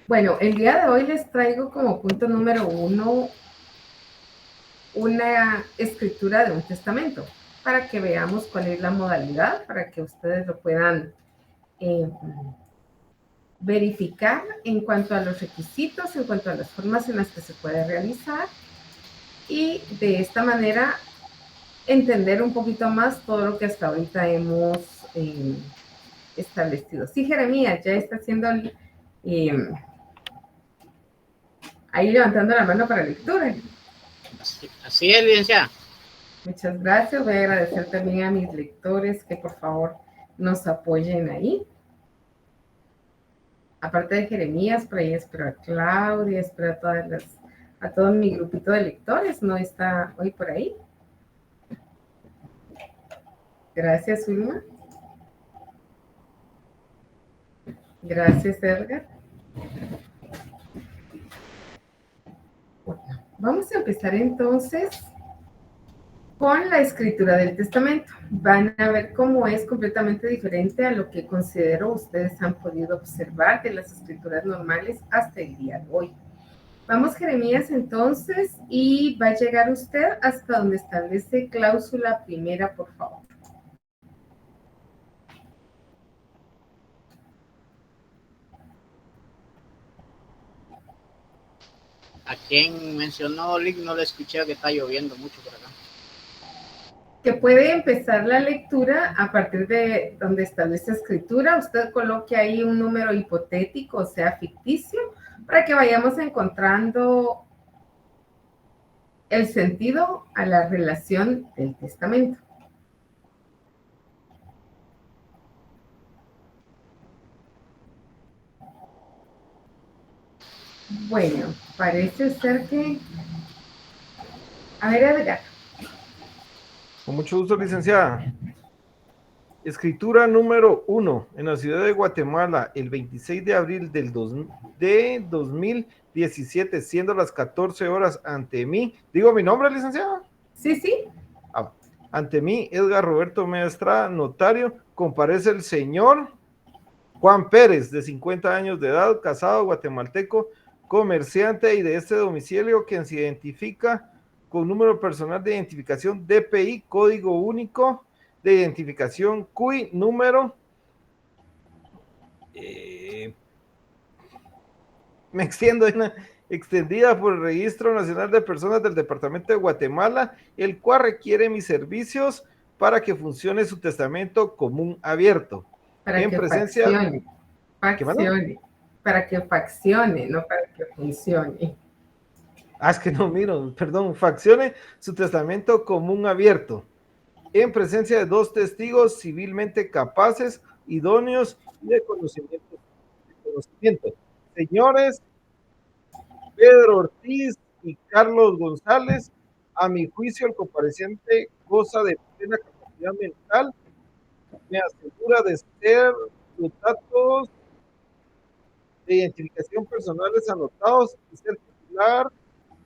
Bueno, el día de hoy les traigo como punto número 1 una escritura de un testamento para que veamos cuál es la modalidad, para que ustedes lo puedan eh, verificar en cuanto a los requisitos, en cuanto a las formas en las que se puede realizar y de esta manera entender un poquito más todo lo que hasta ahorita hemos establecido. Sí, Jeremías, ya está haciendo ahí levantando la mano para lectura. Así es, licenciada. Muchas gracias. Voy a agradecer también a mis lectores que por favor nos apoyen ahí. Aparte de Jeremías, por ahí espero a Claudia, espero a todo mi grupito de lectores, ¿no está hoy por ahí? Gracias, Ulma. Gracias, Edgar. Bueno, vamos a empezar entonces con la escritura del testamento. Van a ver cómo es completamente diferente a lo que considero ustedes han podido observar de las escrituras normales hasta el día de hoy. Vamos, Jeremías, entonces, y va a llegar usted hasta donde establece cláusula primera, por favor. A quien mencionó Lick no le escuché que está lloviendo mucho por acá. Que puede empezar la lectura a partir de donde establece escritura. Usted coloque ahí un número hipotético, o sea, ficticio, para que vayamos encontrando el sentido a la relación del testamento. Bueno, parece ser que... A ver, Edgar. Con mucho gusto, licenciada. Escritura número 1, en la ciudad de Guatemala, el 26 de abril de 2017, siendo las 14 horas, ante mí. ¿Digo mi nombre, licenciada? Sí, sí. Ante mí, Edgar Roberto Meestrada, notario, comparece el señor Juan Pérez, de 50 años de edad, casado, guatemalteco, comerciante y de este domicilio, quien se identifica con número personal de identificación DPI, código único de identificación CUI, número me extiendo en una extendida por el Registro Nacional de Personas del Departamento de Guatemala, el cual requiere mis servicios para que funcione su testamento común abierto. Para En que presencia... para que faccione, no para que funcione. Es que no miro, perdón, faccione su testamento común abierto, en presencia de 2 testigos civilmente capaces, idóneos y de conocimiento. Señores Pedro Ortiz y Carlos González, a mi juicio el compareciente goza de plena capacidad mental, me asegura de ser los datos de identificación personales anotados y ser titular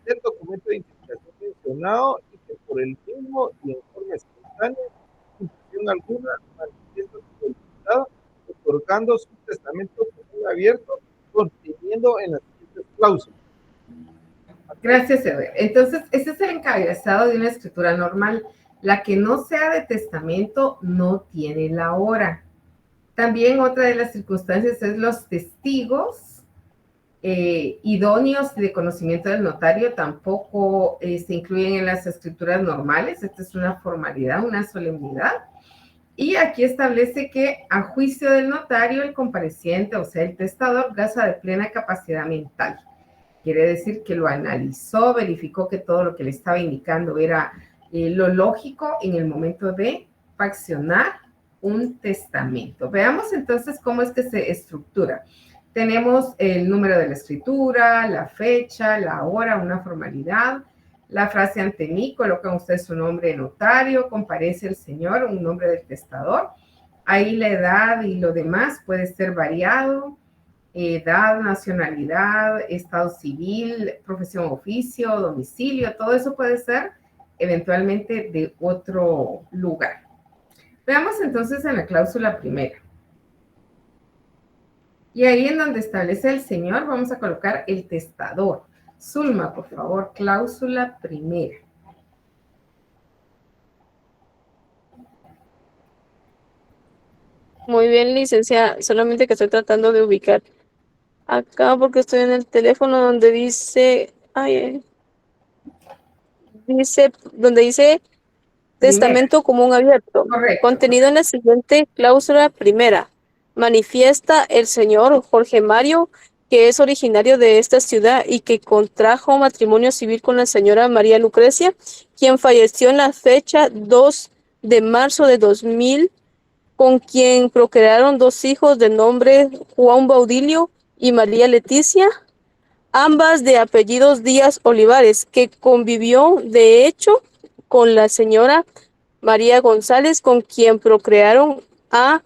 del documento de identificación mencionado y que por el mismo y en forma espontánea, sin presión alguna, manifiesta su voluntad, otorgando su testamento común abierto, conteniendo en las siguientes cláusulas. Gracias, Edgar. Entonces, ese es el encabezado de una escritura normal. La que no sea de testamento no tiene la hora. También otra de las circunstancias es los testigos idóneos de conocimiento del notario tampoco se incluyen en las escrituras normales. Esta es una formalidad, una solemnidad. Y aquí establece que a juicio del notario, el compareciente, o sea, el testador, goza de plena capacidad mental. Quiere decir que lo analizó, verificó que todo lo que le estaba indicando era lo lógico en el momento de faccionar un testamento. Veamos entonces cómo es que se estructura. Tenemos el número de la escritura, la fecha, la hora, una formalidad, la frase ante mí, colocan ustedes su nombre de notario, comparece el señor, un nombre del testador. Ahí la edad y lo demás puede ser variado, edad, nacionalidad, estado civil, profesión, oficio, domicilio, todo eso puede ser eventualmente de otro lugar. Veamos entonces en la cláusula primera. Y ahí en donde establece el señor, vamos a colocar el testador. Zulma, por favor, cláusula primera. Muy bien, licenciada. Solamente que estoy tratando de ubicar acá porque estoy en el teléfono donde dice, donde dice Primera, testamento común abierto. correcto. Contenido en la siguiente cláusula primera. Manifiesta el señor Jorge Mario, que es originario de esta ciudad y que contrajo matrimonio civil con la señora María Lucrecia, quien falleció en la fecha 2 de marzo de 2000, con quien procrearon 2 hijos de nombre Juan Baudilio y María Leticia, ambas de apellidos Díaz Olivares, que convivió de hecho con la señora María González, con quien procrearon a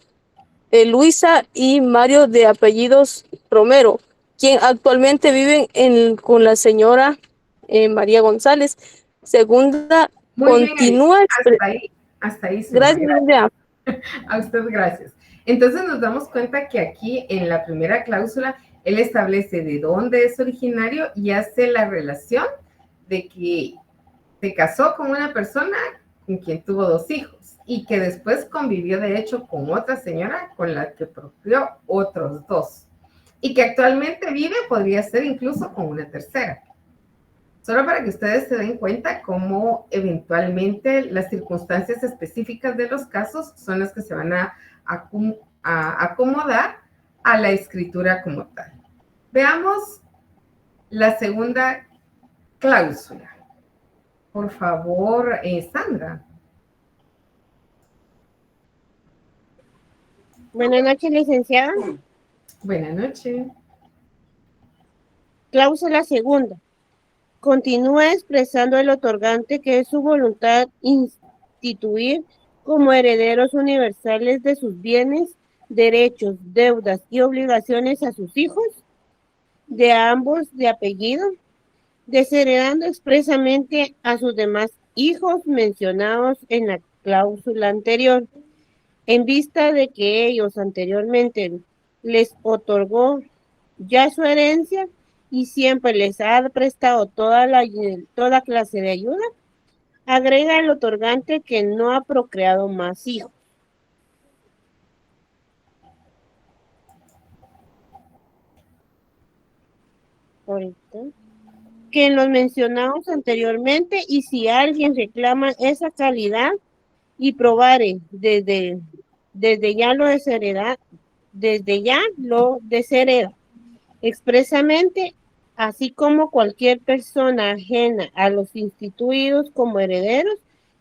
Luisa y Mario de apellidos Romero, quien actualmente viven con la señora María González. Segunda, Muy bien, continúa. hasta ahí, Zulma. Gracias, Lidia. A usted, gracias. Entonces nos damos cuenta que aquí en la primera cláusula, él establece de dónde es originario y hace la relación de que se casó con una persona con quien tuvo 2 hijos y que después convivió de hecho con otra señora con la que procreó otros 2 y que actualmente vive, podría ser incluso con una tercera. Solo para que ustedes se den cuenta cómo eventualmente las circunstancias específicas de los casos son las que se van a acomodar a la escritura como tal. Veamos la segunda cláusula. Por favor, Sandra. Buenas noches, licenciada. Buenas noches. Cláusula segunda. Continúa expresando el otorgante que es su voluntad instituir como herederos universales de sus bienes, derechos, deudas y obligaciones a sus hijos, de ambos de apellido, desheredando expresamente a sus demás hijos mencionados en la cláusula anterior, en vista de que ellos anteriormente les otorgó ya su herencia y siempre les ha prestado toda clase de ayuda, agrega el otorgante que no ha procreado más hijos. Ahorita. Que en los mencionados anteriormente, y si alguien reclama esa calidad y probare desde ya lo deshereda expresamente, así como cualquier persona ajena a los instituidos como herederos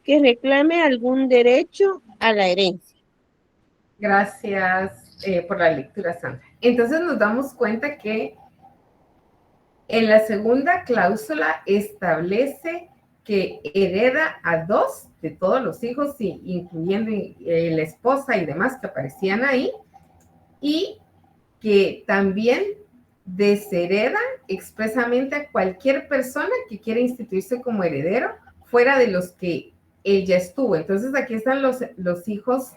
que reclame algún derecho a la herencia. Gracias por la lectura, Sandra. Entonces nos damos cuenta que en la segunda cláusula establece que hereda a 2 de todos los hijos, incluyendo la esposa y demás que aparecían ahí, y que también deshereda expresamente a cualquier persona que quiera instituirse como heredero fuera de los que él ya estuvo. Entonces aquí están los hijos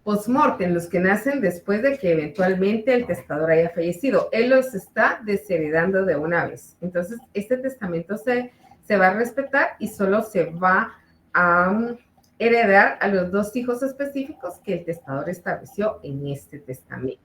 post-mortem, los que nacen después de que eventualmente el testador haya fallecido. Él los está desheredando de una vez. Entonces este testamento se va a respetar y solo se va a heredar a los 2 hijos específicos que el testador estableció en este testamento.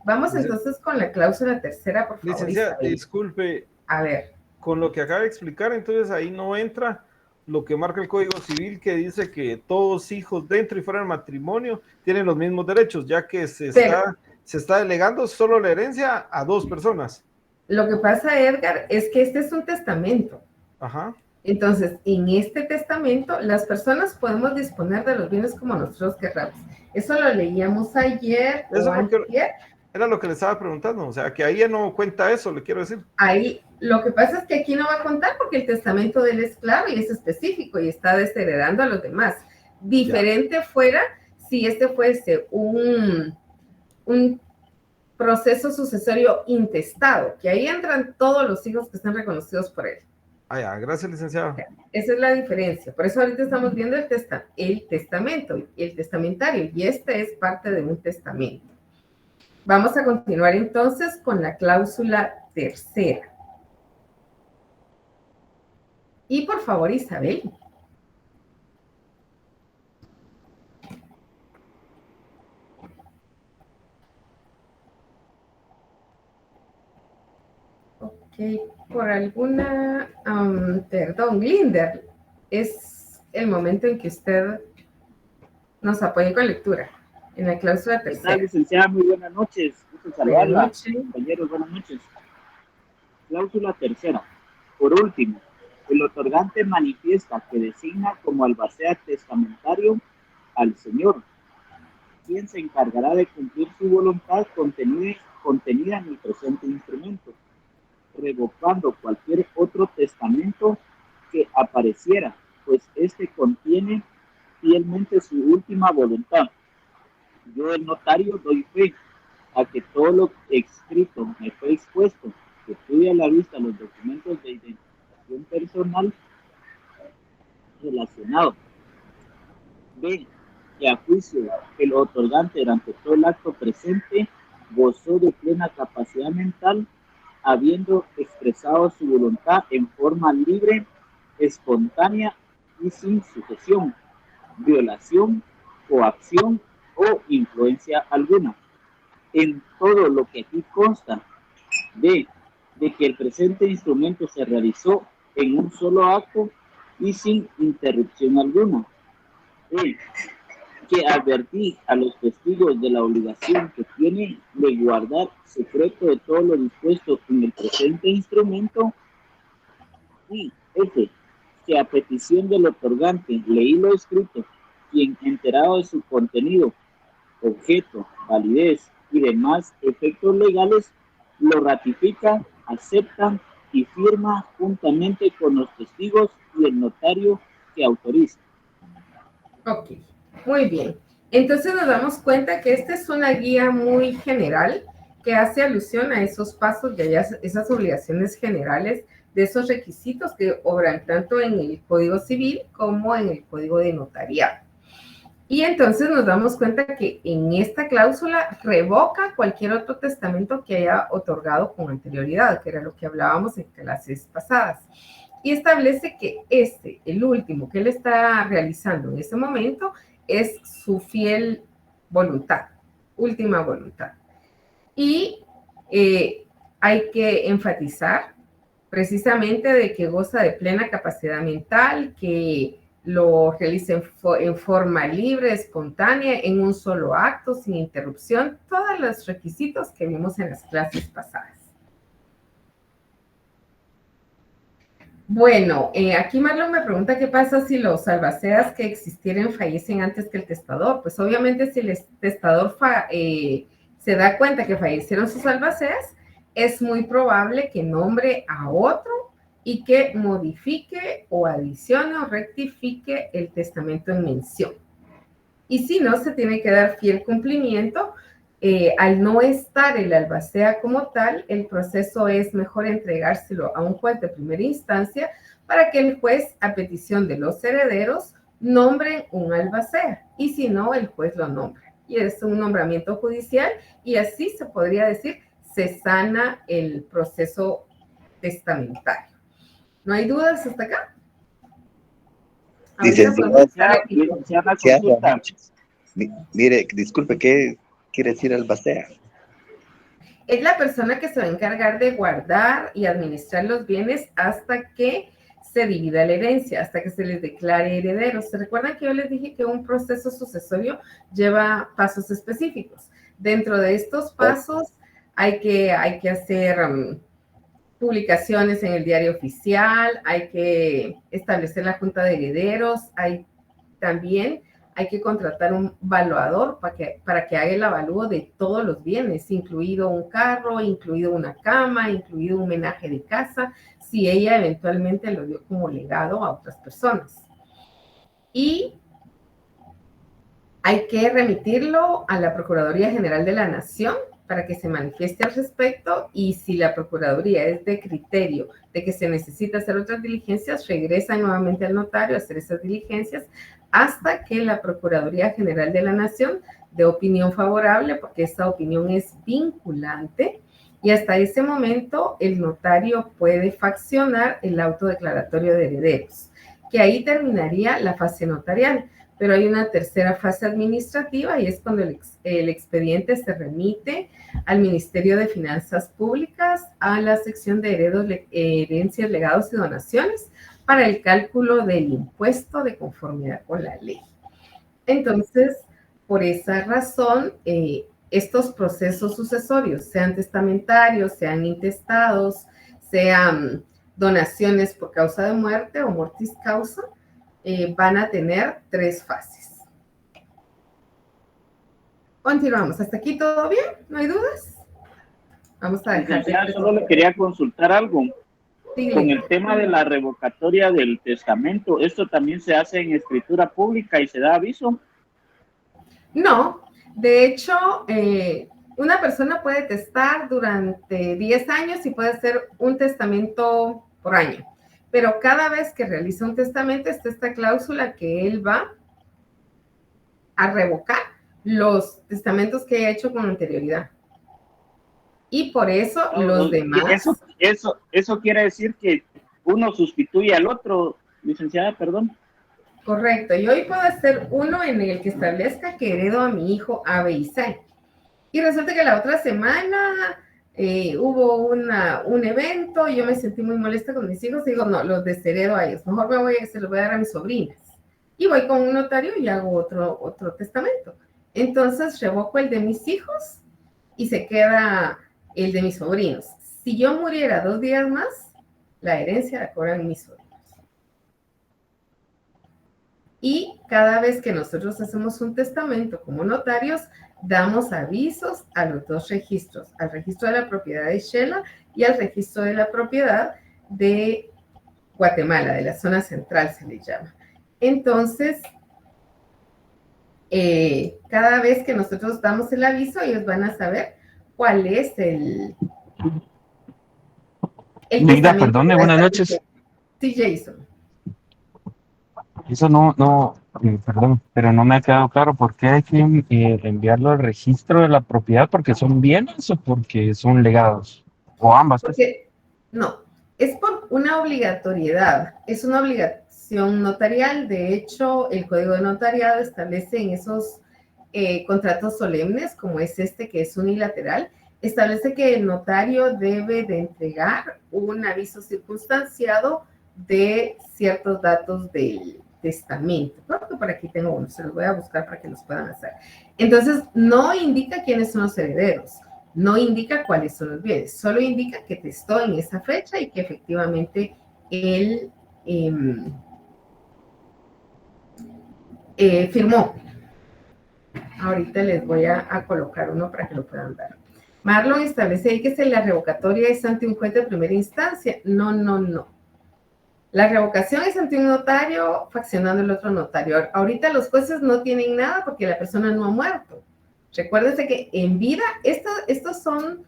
Vamos entonces con la cláusula tercera, por favor. Licenciada, disculpe. A ver. Con lo que acaba de explicar, entonces ahí no entra lo que marca el Código Civil, que dice que todos hijos dentro y fuera del matrimonio tienen los mismos derechos, ya que se está delegando solo la herencia a 2 personas. Lo que pasa, Edgar, es que este es un testamento. Ajá. Entonces, en este testamento, las personas podemos disponer de los bienes como nosotros querramos. Eso lo leíamos ayer. Era lo que le estaba preguntando, o sea, que ahí ya no cuenta eso, le quiero decir. Ahí, lo que pasa es que aquí no va a contar porque el testamento de él es claro y es específico y está desheredando a los demás. Diferente fuera si este fuese un proceso sucesorio intestado, que ahí entran todos los hijos que están reconocidos por él. Gracias, licenciado. Esa es la diferencia. Por eso ahorita estamos viendo el testamento, el testamentario, y este es parte de un testamento. Vamos a continuar entonces con la cláusula tercera. Y por favor, Isabel. Por alguna, perdón, Linder, es el momento en que usted nos apoye con lectura en la cláusula tercera. Licenciada, muy buenas noches. Gusto saludarla. Compañeros, buenas noches. Cláusula tercera. Por último, el otorgante manifiesta que designa como albacea testamentario al señor, quien se encargará de cumplir su voluntad contenida en el presente instrumento, revocando cualquier otro testamento que apareciera, pues este contiene fielmente su última voluntad. Yo, el notario, doy fe a que todo lo escrito me fue expuesto, que tuve a la vista los documentos de identificación personal relacionados. B, que a juicio el otorgante durante todo el acto presente gozó de plena capacidad mental, habiendo expresado su voluntad en forma libre, espontánea y sin sujeción, violación, coacción o influencia alguna. En todo lo que aquí consta, de que el presente instrumento se realizó en un solo acto y sin interrupción alguna. Que advertí a los testigos de la obligación que tienen de guardar secreto de todo lo dispuesto en el presente instrumento. Y que a petición del otorgante leí lo escrito, quien enterado de su contenido, objeto, validez y demás efectos legales, lo ratifica, acepta y firma juntamente con los testigos y el notario que autoriza. Ok, muy bien. Entonces nos damos cuenta que esta es una guía muy general que hace alusión a esos pasos y a esas obligaciones generales de esos requisitos que obran tanto en el Código Civil como en el Código de Notariado. Y entonces nos damos cuenta que en esta cláusula revoca cualquier otro testamento que haya otorgado con anterioridad, que era lo que hablábamos en clases pasadas. Y establece que el último que él está realizando en ese momento, es su fiel voluntad, última voluntad. Y hay que enfatizar precisamente de que goza de plena capacidad mental, que lo realice en forma libre, espontánea, en un solo acto, sin interrupción, todos los requisitos que vimos en las clases pasadas. Bueno, aquí Marlon me pregunta qué pasa si los albaceas que existieran fallecen antes que el testador. Pues obviamente si el testador se da cuenta que fallecieron sus albaceas, es muy probable que nombre a otro y que modifique o adicione o rectifique el testamento en mención. Y si no, se tiene que dar fiel cumplimiento. Al no estar el albacea como tal, el proceso es mejor entregárselo a un juez de primera instancia para que el juez, a petición de los herederos, nombren un albacea. Y si no, el juez lo nombra. Y es un nombramiento judicial y así se podría decir, se sana el proceso testamentario. ¿No hay dudas hasta acá? Mire, disculpe, ¿qué quiere decir albacea? Es la persona que se va a encargar de guardar y administrar los bienes hasta que se divida la herencia, hasta que se les declare herederos. ¿Se recuerdan que yo les dije que un proceso sucesorio lleva pasos específicos? Dentro de estos pasos hay que hacer publicaciones en el diario oficial, hay que establecer la junta de herederos, también hay que contratar un valuador para que haga el avalúo de todos los bienes, incluido un carro, incluido una cama, incluido un menaje de casa, si ella eventualmente lo dio como legado a otras personas. Y hay que remitirlo a la Procuraduría General de la Nación para que se manifieste al respecto, y si la Procuraduría es de criterio de que se necesita hacer otras diligencias, regresa nuevamente al notario a hacer esas diligencias hasta que la Procuraduría General de la Nación de opinión favorable, porque esta opinión es vinculante, y hasta ese momento el notario puede faccionar el auto declaratorio de herederos, que ahí terminaría la fase notarial. Pero hay una tercera fase administrativa y es cuando el expediente se remite al Ministerio de Finanzas Públicas, a la sección de herencias, legados y donaciones, para el cálculo del impuesto de conformidad con la ley. Entonces, por esa razón, estos procesos sucesorios, sean testamentarios, sean intestados, sean donaciones por causa de muerte o mortis causa, van a tener 3 fases. Continuamos. ¿Hasta aquí todo bien? ¿No hay dudas? Vamos a dejar. Solo le quería consultar algo. Sí, con el tema de la revocatoria del testamento, ¿esto también se hace en escritura pública y se da aviso? No, de hecho, una persona puede testar durante 10 años y puede hacer un testamento por año, pero cada vez que realiza un testamento está esta cláusula que él va a revocar los testamentos que haya hecho con anterioridad. Y por eso los demás... Eso quiere decir que uno sustituye al otro, licenciada, perdón. Correcto. Y hoy puedo hacer uno en el que establezca que heredo a mi hijo A, B y C. Y resulta que la otra semana hubo un evento y yo me sentí muy molesta con mis hijos y digo, no, los desheredo a ellos. Mejor se los voy a dar a mis sobrinas. Y voy con un notario y hago otro testamento. Entonces revoco el de mis hijos y se queda el de mis sobrinos. Si yo muriera 2 días más, la herencia la cobran mis sobrinos. Y cada vez que nosotros hacemos un testamento como notarios, damos avisos a los 2 registros, al registro de la propiedad de Xela y al registro de la propiedad de Guatemala, de la zona central se le llama. Entonces, cada vez que nosotros damos el aviso, ellos van a saber cuál es el Neida, perdone, buenas noches. Sí, Jason. Eso perdón, pero no me ha quedado claro por qué hay que enviarlo al registro de la propiedad, porque son bienes o porque son legados, o ambas. No, es por una obligatoriedad, es una obligación notarial. De hecho, el Código de Notariado establece en esos contratos solemnes, como es este que es unilateral, establece que el notario debe de entregar un aviso circunstanciado de ciertos datos del testamento. Creo que por aquí tengo uno, se los voy a buscar para que los puedan hacer. Entonces, no indica quiénes son los herederos, no indica cuáles son los bienes, solo indica que testó en esa fecha y que efectivamente él firmó. Ahorita les voy a colocar uno para que lo puedan ver. Marlon establece ahí que la revocatoria es ante un juez de primera instancia. No. La revocación es ante un notario faccionando el otro notario. Ahorita los jueces no tienen nada porque la persona no ha muerto. Recuérdense que en vida, estos son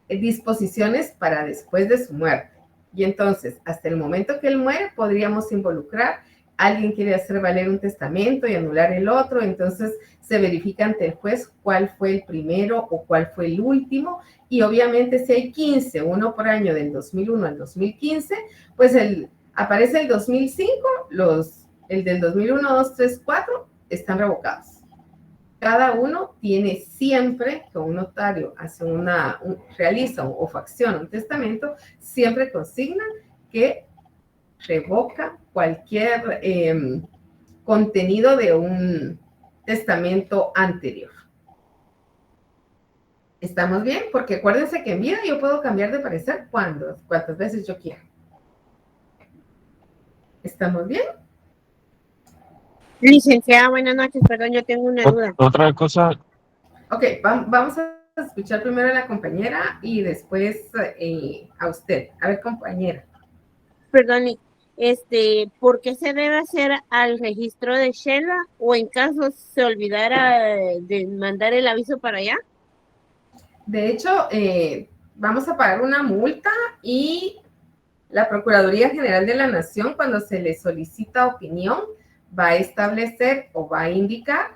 disposiciones para después de su muerte. Y entonces, hasta el momento que él muere, podríamos involucrar. Alguien quiere hacer valer un testamento y anular el otro, entonces se verifica ante el juez cuál fue el primero o cuál fue el último. Y obviamente si hay 15, uno por año del 2001 al 2015, pues aparece el 2005, el del 2001, 2, 3, 4 están revocados. Cada uno tiene siempre que un notario hace realiza o facciona un testamento, siempre consigna que revoca cualquier contenido de un testamento anterior. ¿Estamos bien? Porque acuérdense que en vida yo puedo cambiar de parecer cuantas veces yo quiera. ¿Estamos bien? Licenciada, buenas noches. Perdón, yo tengo una duda. Otra cosa. Ok, vamos a escuchar primero a la compañera y después a usted. A ver, compañera. Perdón, ¿por qué se debe hacer al registro de Xela o en caso se olvidara de mandar el aviso para allá? De hecho, vamos a pagar una multa y la Procuraduría General de la Nación, cuando se le solicita opinión, va a establecer o va a indicar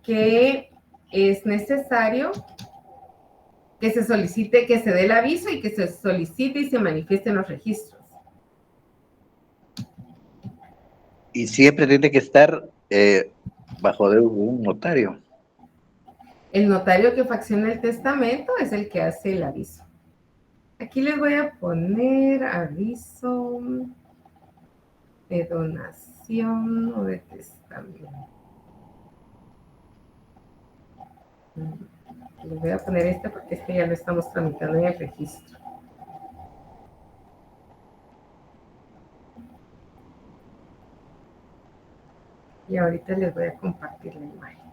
que es necesario que se solicite, que se dé el aviso y que se solicite y se manifieste en los registros. Y siempre tiene que estar bajo de un notario. El notario que facciona el testamento es el que hace el aviso. Aquí les voy a poner aviso de donación o de testamento. Les voy a poner este porque este ya lo estamos tramitando en el registro. Y ahorita les voy a compartir la imagen.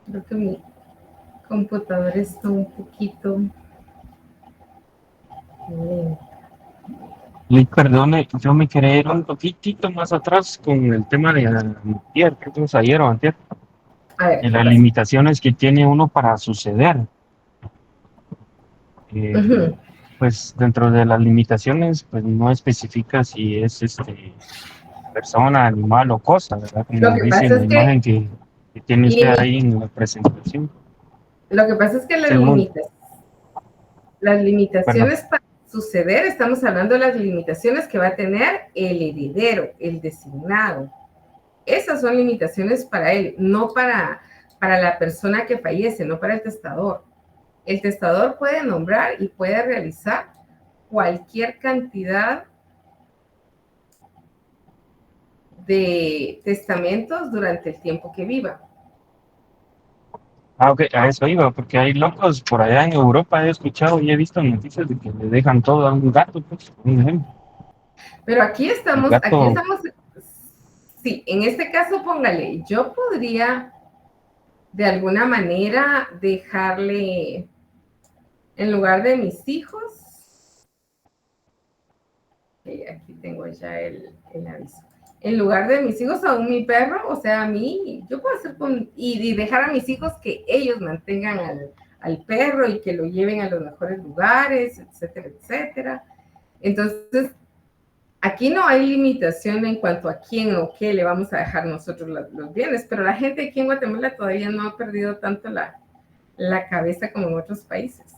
Creo que mi computadora está un poquito lenta. Lick, perdone, yo me quería ir un poquitito más atrás con el tema de antier, creo que es ayer o antier, A ver, de las limitaciones que tiene uno para suceder. Pues dentro de las limitaciones, pues no especifica si es persona, animal o cosa, ¿verdad? Lo Como que dice pasa la es que imagen que tiene usted ahí en la presentación. Lo que pasa es que Según, las limitaciones perdón. para suceder, estamos hablando de las limitaciones que va a tener el heredero, el designado. Esas son limitaciones para él, no para la persona que fallece, no para el testador. El testador puede nombrar y puede realizar cualquier cantidad de testamentos durante el tiempo que viva. Ah, ok, a eso iba, porque hay locos por allá en Europa, he escuchado y he visto noticias de que le dejan todo a un gato, pues, un ejemplo. Pero El gato, sí, en este caso póngale, yo podría de alguna manera dejarle, en lugar de mis hijos, aquí tengo ya el aviso, en lugar de mis hijos aún mi perro, o sea, a mí, yo puedo hacer y dejar a mis hijos que ellos mantengan al perro y que lo lleven a los mejores lugares, etcétera, etcétera. Entonces, aquí no hay limitación en cuanto a quién o qué le vamos a dejar nosotros los bienes, pero la gente aquí en Guatemala todavía no ha perdido tanto la cabeza como en otros países.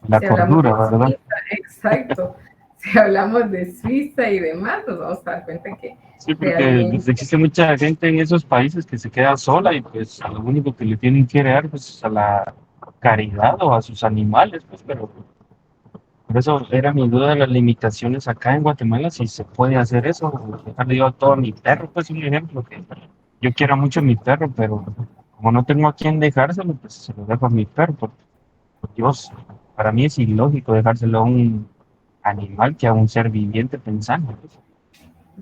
la Si hablamos de cordura, ¿verdad? Suiza, exacto. Si hablamos de Suiza y demás, nos vamos a dar cuenta que Sí, porque pues, realmente existe mucha gente en esos países que se queda sola y pues a lo único que le tienen que dar pues es a la caridad o a sus animales, pues, pero por eso era mi duda de las limitaciones acá en Guatemala, si se puede hacer eso, o dejarle yo a todo a mi perro, pues un ejemplo, que yo quiero mucho a mi perro, pero como no tengo a quién dejárselo, pues se lo dejo a mi perro, por Dios, para mí es ilógico dejárselo a un animal que a un ser viviente pensando, pues.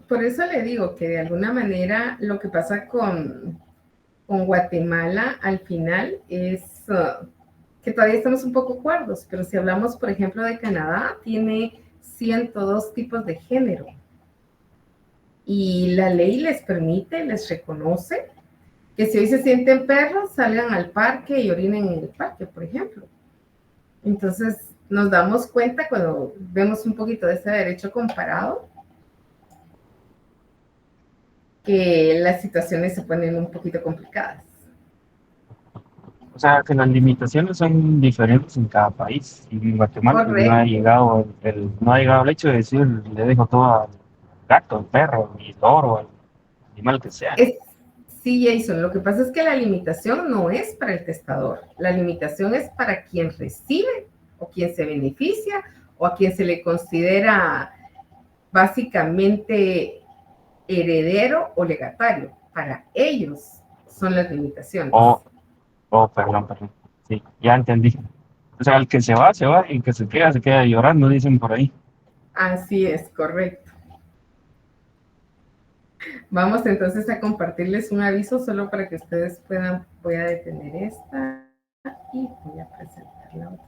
por eso le digo que de alguna manera lo que pasa con Guatemala al final es que todavía estamos un poco cuerdos, pero si hablamos, por ejemplo, de Canadá, tiene 102 tipos de género. Y la ley les permite, les reconoce que si hoy se sienten perros, salgan al parque y orinen en el parque, por ejemplo. Entonces, nos damos cuenta cuando vemos un poquito de ese derecho comparado, que las situaciones se ponen un poquito complicadas. O sea, que las limitaciones son diferentes en cada país. Y en Guatemala pues, no ha Correcto. llegado no ha llegado el hecho de decir, le dejo todo al gato, al perro, al toro, al animal que sea. Sí, Jason, lo que pasa es que la limitación no es para el testador. La limitación es para quien recibe o quien se beneficia o a quien se le considera básicamente heredero o legatario. Para ellos son las limitaciones. Perdón. Sí, ya entendí. O sea, el que se va, y el que se queda llorando, dicen por ahí. Así es, correcto. Vamos entonces a compartirles un aviso solo para que ustedes puedan, voy a detener esta y voy a presentar la otra.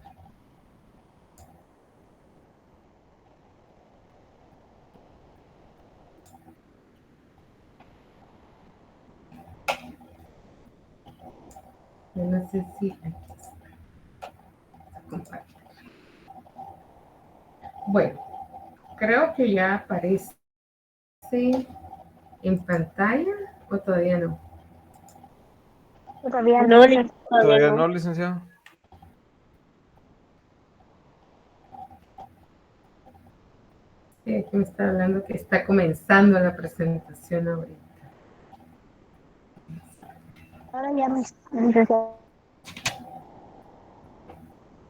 Yo no sé si... Compartir. Bueno, creo que ya aparece en pantalla o todavía no. Todavía No, todavía Todavía no. no, licenciado. Aquí me está hablando que está comenzando la presentación ahorita. Ahora ya me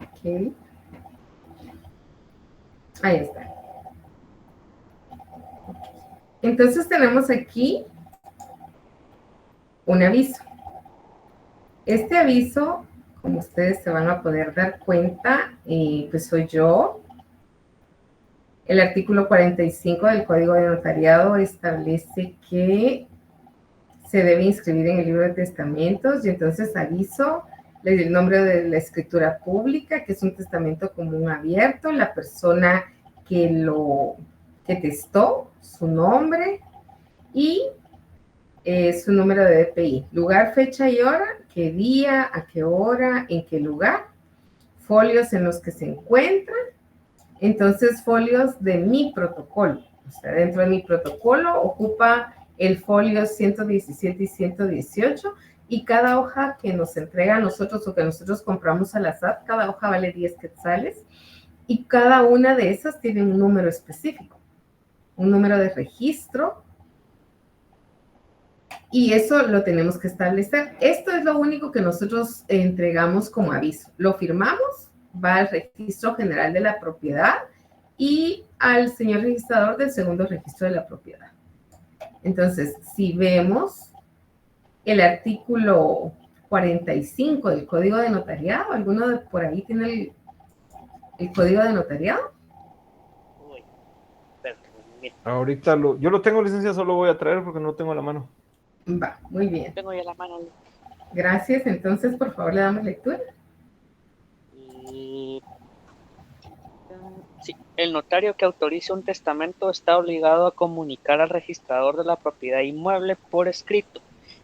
Ok. Ahí está. Entonces tenemos aquí un aviso. Este aviso, como ustedes se van a poder dar cuenta, pues soy yo. El artículo 45 del Código de Notariado establece que se debe inscribir en el libro de testamentos y entonces aviso el nombre de la escritura pública, que es un testamento común abierto, la persona que testó, su nombre y su número de DPI, lugar, fecha y hora, qué día, a qué hora, en qué lugar, folios en los que se encuentran, entonces folios de mi protocolo, o sea, dentro de mi protocolo ocupa el folio 117 y 118 y cada hoja que nos entrega a nosotros o que nosotros compramos a la SAT, cada hoja vale 10 quetzales y cada una de esas tiene un número específico, un número de registro. Y eso lo tenemos que establecer. Esto es lo único que nosotros entregamos como aviso. Lo firmamos, va al registro general de la propiedad y al señor registrador del segundo registro de la propiedad. Entonces, si vemos el artículo 45 del Código de Notariado, ¿alguno de por ahí tiene el Código de Notariado? Uy, espérate, mira, Ahorita yo lo tengo, licencia, solo voy a traer porque no lo tengo a la mano. Va, muy bien. tengo ya la mano. Gracias. Entonces, por favor, le damos lectura. Y sí, el notario que autorice un testamento está obligado a comunicar al registrador de la propiedad inmueble por escrito,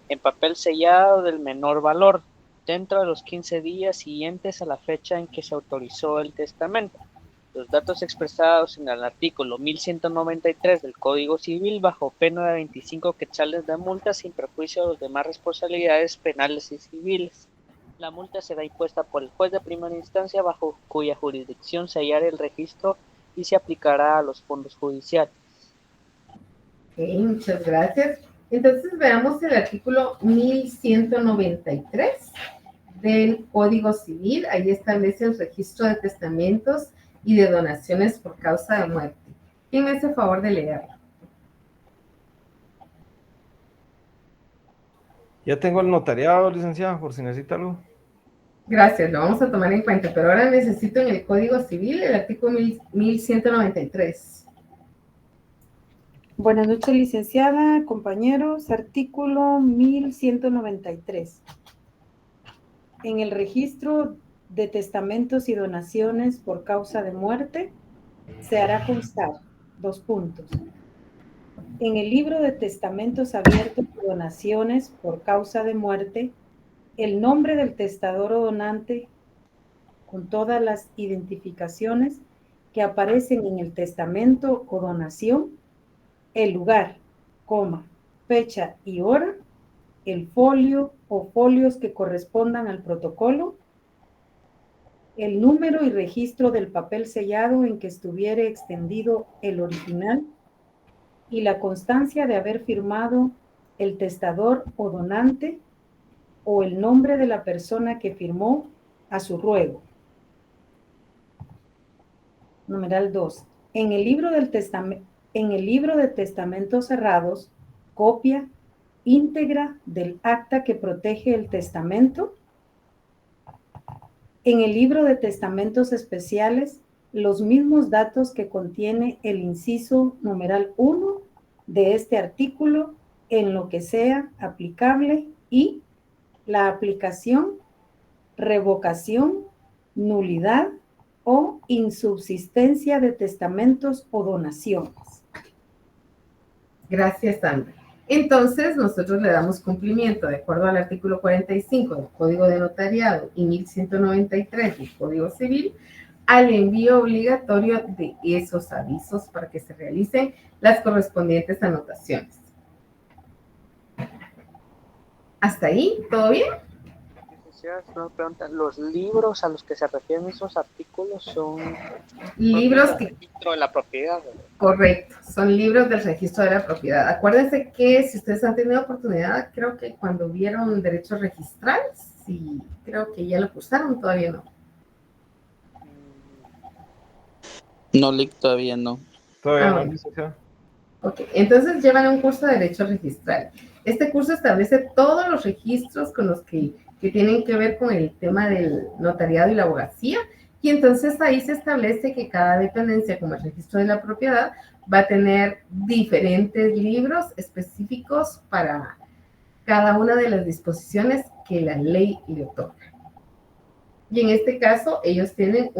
en papel sellado del menor valor, dentro de los 15 días siguientes a la fecha en que se autorizó el testamento, los datos expresados en el artículo 1193 del Código Civil bajo pena de 25 quetzales de multa sin perjuicio de las demás responsabilidades penales y civiles. La multa será impuesta por el juez de primera instancia bajo cuya jurisdicción se hallara el registro y se aplicará a los fondos judiciales. Ok, muchas gracias. Entonces veamos el artículo 1193 del Código Civil. Ahí establece el registro de testamentos y de donaciones por causa de muerte. ¿Quién me hace el favor de leerlo? Ya tengo el notariado, licenciado, por si necesita algo. Gracias, lo vamos a tomar en cuenta, pero ahora necesito en el Código Civil el artículo 1193. Buenas noches, licenciada, compañeros. Artículo 1193. En el registro de testamentos y donaciones por causa de muerte, se hará constar, 2 puntos. En el libro de testamentos abiertos y donaciones por causa de muerte, el nombre del testador o donante con todas las identificaciones que aparecen en el testamento o donación, el lugar, fecha y hora, el folio o folios que correspondan al protocolo, el número y registro del papel sellado en que estuviere extendido el original y la constancia de haber firmado el testador o donante o el nombre de la persona que firmó a su ruego. Numeral 2. En el libro de testamentos cerrados, copia íntegra del acta que protege el testamento. En el libro de testamentos especiales, los mismos datos que contiene el inciso numeral 1 de este artículo en lo que sea aplicable y la aplicación, revocación, nulidad o insubsistencia de testamentos o donaciones. Gracias, Sandra. Entonces, nosotros le damos cumplimiento de acuerdo al artículo 45 del Código de Notariado y 1193 del Código Civil al envío obligatorio de esos avisos para que se realicen las correspondientes anotaciones. ¿Hasta ahí? ¿Todo bien? Una pregunta, ¿los libros a los que se refieren esos artículos son libros del registro de la propiedad? Correcto, son libros del registro de la propiedad. Acuérdense que si ustedes han tenido oportunidad, creo que cuando vieron derechos registrales, sí, creo que ya lo cursaron, todavía no. No, Lick, todavía no. Todavía no, Bueno. licenciado. Ok, entonces llevan un curso de Derecho Registral. Este curso establece todos los registros con los que tienen que ver con el tema del notariado y la abogacía, y entonces ahí se establece que cada dependencia, como el registro de la propiedad, va a tener diferentes libros específicos para cada una de las disposiciones que la ley le otorga. Y en este caso, ellos tienen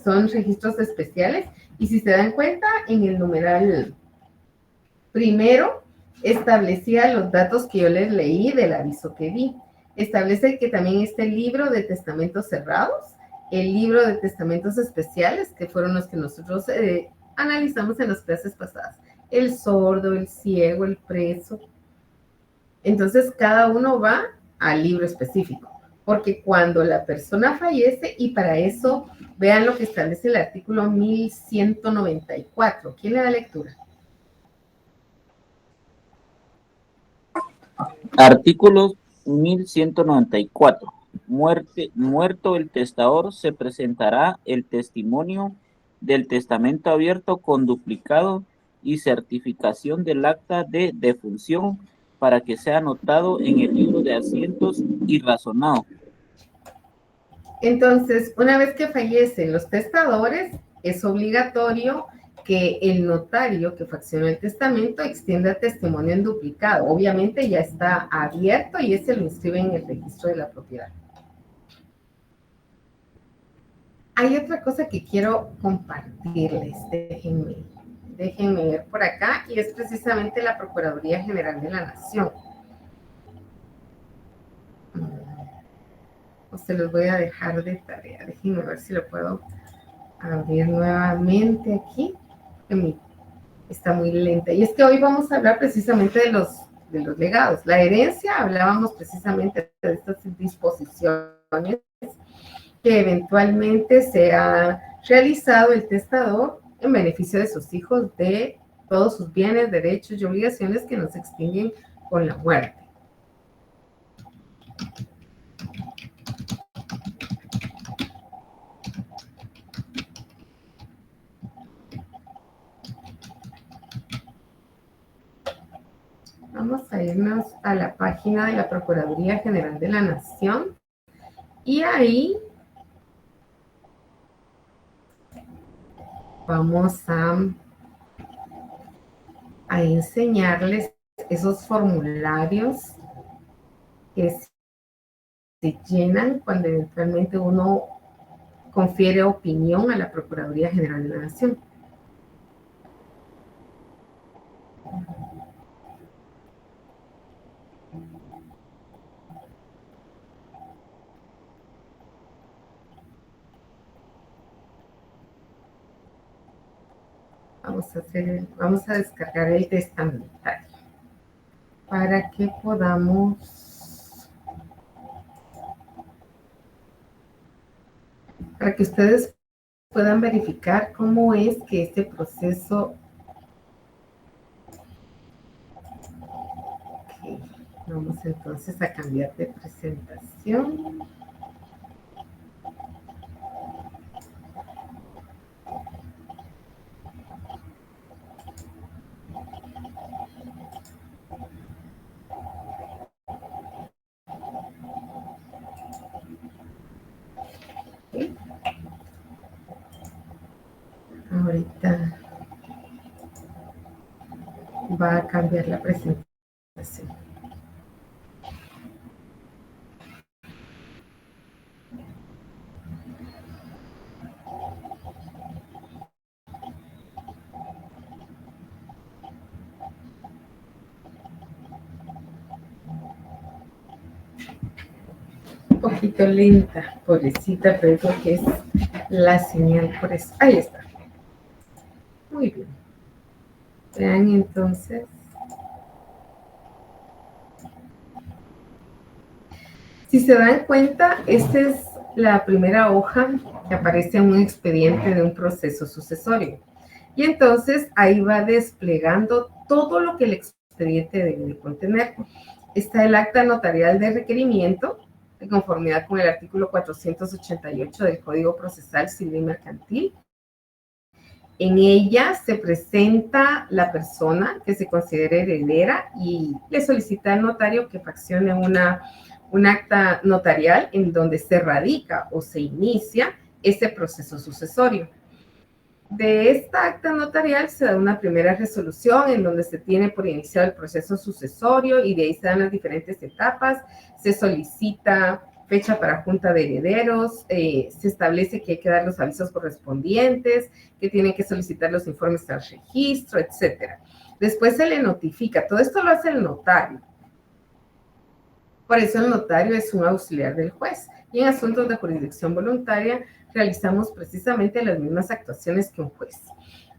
son registros especiales, y si se dan cuenta, en el numeral primero, establecía los datos que yo les leí del aviso que vi. Establece que también está el libro de testamentos cerrados, el libro de testamentos especiales, que fueron los que nosotros analizamos en las clases pasadas. El sordo, el ciego, el preso. Entonces, cada uno va al libro específico, porque cuando la persona fallece, y para eso, vean lo que establece el artículo 1194. ¿Quién le da lectura? Artículo 1194. Muerto el testador, se presentará el testimonio del testamento abierto con duplicado y certificación del acta de defunción para que sea anotado en el libro de asientos y razonado. Entonces, una vez que fallecen los testadores, es obligatorio que el notario que fraccionó el testamento extienda testimonio en duplicado. Obviamente ya está abierto y ese lo inscribe en el registro de la propiedad. Hay otra cosa que quiero compartirles, déjenme ver por acá, y es precisamente la Procuraduría General de la Nación. Se los voy a dejar de tarea. Déjenme ver si lo puedo abrir nuevamente aquí. Está muy lenta. Y es que hoy vamos a hablar precisamente de los legados. La herencia, hablábamos precisamente de estas disposiciones que eventualmente se ha realizado el testador en beneficio de sus hijos, de todos sus bienes, derechos y obligaciones que no se extinguen con la muerte. Vamos a irnos a la página de la Procuraduría General de la Nación y ahí vamos a enseñarles esos formularios que se llenan cuando eventualmente uno confiere opinión a la Procuraduría General de la Nación. Vamos a descargar el testamentario para que ustedes puedan verificar cómo es que este proceso. Okay. Vamos entonces a cambiar de presentación. Okay. Ahorita va a cambiar la presentación. poquito lenta, pobrecita, pero creo que es la señal por eso. Ahí está. Muy bien. Vean entonces. Si se dan cuenta, esta es la primera hoja que aparece en un expediente de un proceso sucesorio. Y entonces ahí va desplegando todo lo que el expediente debe de contener. Está el acta notarial de requerimiento, de conformidad con el artículo 488 del Código Procesal Civil y Mercantil. En ella se presenta la persona que se considere heredera y le solicita al notario que fraccione un acta notarial en donde se radica o se inicia ese proceso sucesorio. De esta acta notarial se da una primera resolución en donde se tiene por iniciado el proceso sucesorio y de ahí se dan las diferentes etapas. Se solicita fecha para junta de herederos, se establece que hay que dar los avisos correspondientes, que tienen que solicitar los informes al registro, etc. Después se le notifica, todo esto lo hace el notario. Por eso el notario es un auxiliar del juez. Y en asuntos de jurisdicción voluntaria realizamos precisamente las mismas actuaciones que un juez.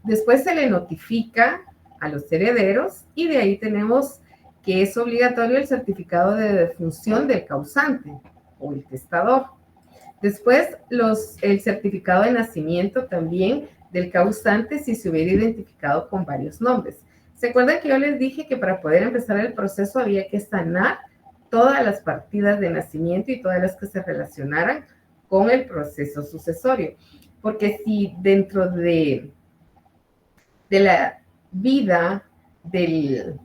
Después se le notifica a los herederos y de ahí tenemos que es obligatorio el certificado de defunción del causante o el testador. Después el certificado de nacimiento también del causante si se hubiera identificado con varios nombres. ¿Se acuerdan que yo les dije que para poder empezar el proceso había que sanar todas las partidas de nacimiento y todas las que se relacionaran con el proceso sucesorio? Porque si dentro de la vida del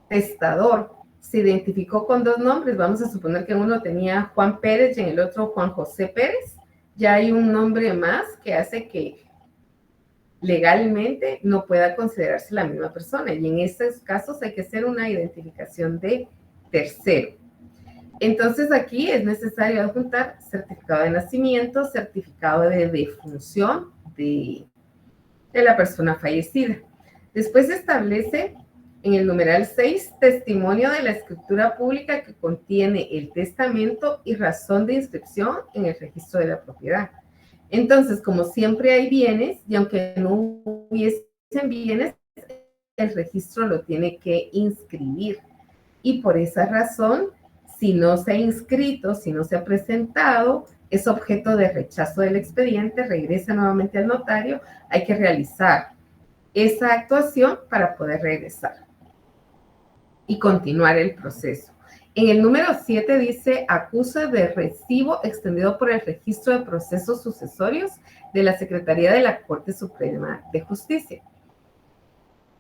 testador se identificó con dos nombres, vamos a suponer que uno tenía Juan Pérez y en el otro Juan José Pérez, ya hay un nombre más que hace que legalmente no pueda considerarse la misma persona y en estos casos hay que hacer una identificación de tercero. Entonces aquí es necesario adjuntar certificado de nacimiento, certificado de defunción de la persona fallecida. Después se establece en el numeral 6 testimonio de la escritura pública que contiene el testamento y razón de inscripción en el registro de la propiedad. Entonces, como siempre hay bienes y aunque no hubiesen bienes, el registro lo tiene que inscribir. Y por esa razón, si no se ha inscrito, si no se ha presentado, es objeto de rechazo del expediente, regresa nuevamente al notario, hay que realizar esa actuación para poder regresar y continuar el proceso. En el número 7 dice acuse de recibo extendido por el registro de procesos sucesorios de la Secretaría de la Corte Suprema de Justicia.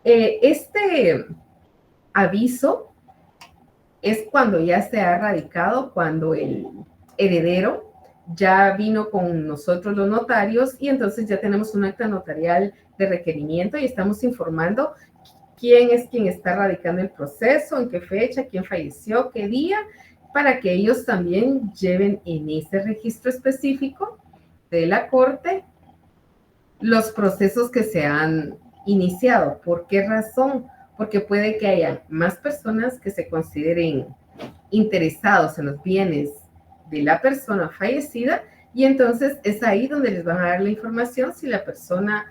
Este aviso es cuando ya se ha radicado, cuando el heredero ya vino con nosotros los notarios y entonces ya tenemos un acta notarial de requerimiento y estamos informando quién es quien está radicando el proceso, en qué fecha, quién falleció, qué día, para que ellos también lleven en ese registro específico de la Corte los procesos que se han iniciado. ¿Por qué razón? Porque puede que haya más personas que se consideren interesados en los bienes de la persona fallecida y entonces es ahí donde les van a dar la información si la persona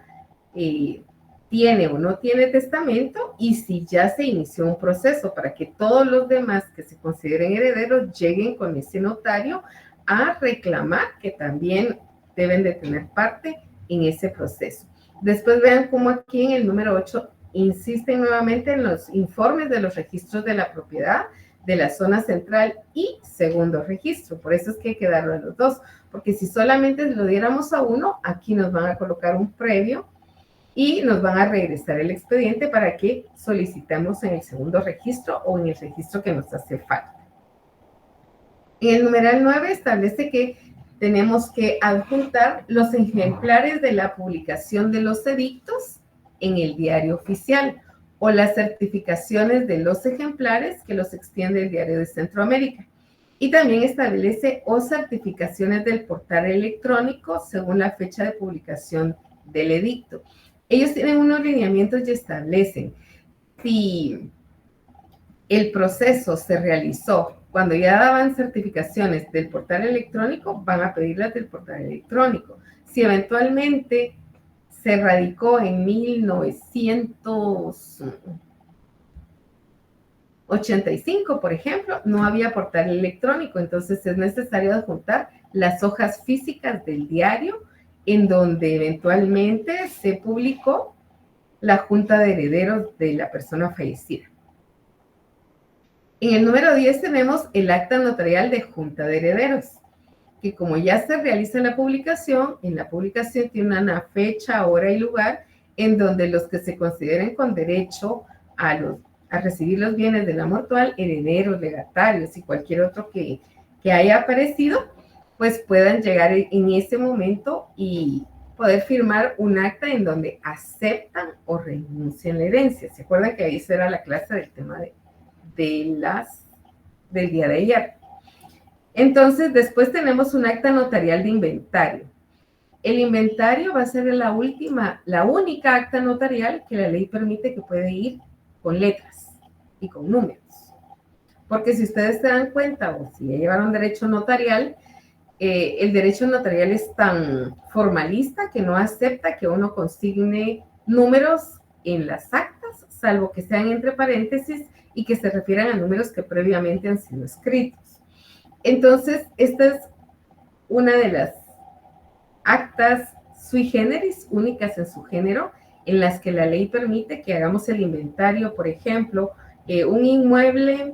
tiene o no tiene testamento y si ya se inició un proceso para que todos los demás que se consideren herederos lleguen con ese notario a reclamar que también deben de tener parte en ese proceso. Después vean cómo aquí en el número 8 insisten nuevamente en los informes de los registros de la propiedad de la zona central y segundo registro. Por eso es que hay que darlo a los dos, porque si solamente lo diéramos a uno, aquí nos van a colocar un previo y nos van a regresar el expediente para que solicitemos en el segundo registro o en el registro que nos hace falta. En el numeral 9 establece que tenemos que adjuntar los ejemplares de la publicación de los edictos en el diario oficial o las certificaciones de los ejemplares que los extiende el Diario de Centroamérica. Y también establece o certificaciones del portal electrónico según la fecha de publicación del edicto. Ellos tienen unos lineamientos y establecen si el proceso se realizó cuando ya daban certificaciones del portal electrónico, van a pedirlas del portal electrónico. Si eventualmente se radicó en 1985, por ejemplo, no había portal electrónico, entonces es necesario adjuntar las hojas físicas del diario en donde eventualmente se publicó la junta de herederos de la persona fallecida. En el número 10 tenemos el acta notarial de junta de herederos, que como ya se realiza la publicación, en la publicación tiene una fecha, hora y lugar en donde los que se consideren con derecho a recibir los bienes de la mortual, herederos, legatarios y cualquier otro que haya aparecido, pues puedan llegar en ese momento y poder firmar un acta en donde aceptan o renuncian la herencia. ¿Se acuerdan que ahí será la clase del tema del día de ayer? Entonces, después tenemos un acta notarial de inventario. El inventario va a ser la única acta notarial que la ley permite que puede ir con letras y con números. Porque si ustedes se dan cuenta, o si ya llevaron derecho notarial, el derecho notarial es tan formalista que no acepta que uno consigne números en las actas, salvo que sean entre paréntesis y que se refieran a números que previamente han sido escritos. Entonces, esta es una de las actas sui generis, únicas en su género, en las que la ley permite que hagamos el inventario, por ejemplo, un inmueble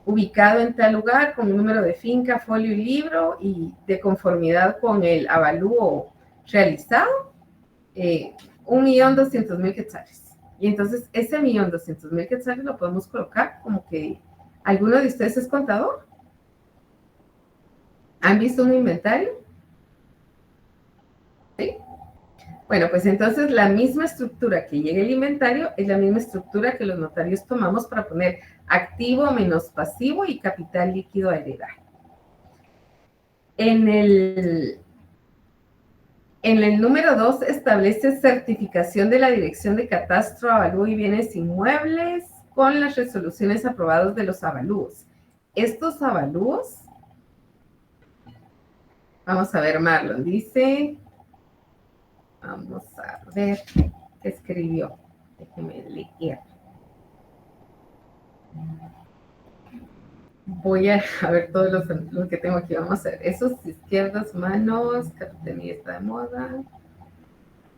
ubicado en tal lugar con un número de finca, folio y libro y de conformidad con el avalúo realizado, 1.200.000 quetzales. Y entonces ese 1.200.000 quetzales lo podemos colocar como que alguno de ustedes es contador. ¿Han visto un inventario? ¿Sí? Bueno, pues entonces la misma estructura que llega el inventario es la misma estructura que los notarios tomamos para poner activo menos pasivo y capital líquido a heredar. En el número 2 establece certificación de la Dirección de Catastro, Avalúo y Bienes Inmuebles con las resoluciones aprobadas de los avalúos. Estos avalúos, vamos a ver, Marlon, dice... Vamos a ver qué escribió. Déjenme leer. Voy a ver todos los que tengo aquí. Vamos a ver. Esos izquierdas, manos, cartelería está de moda.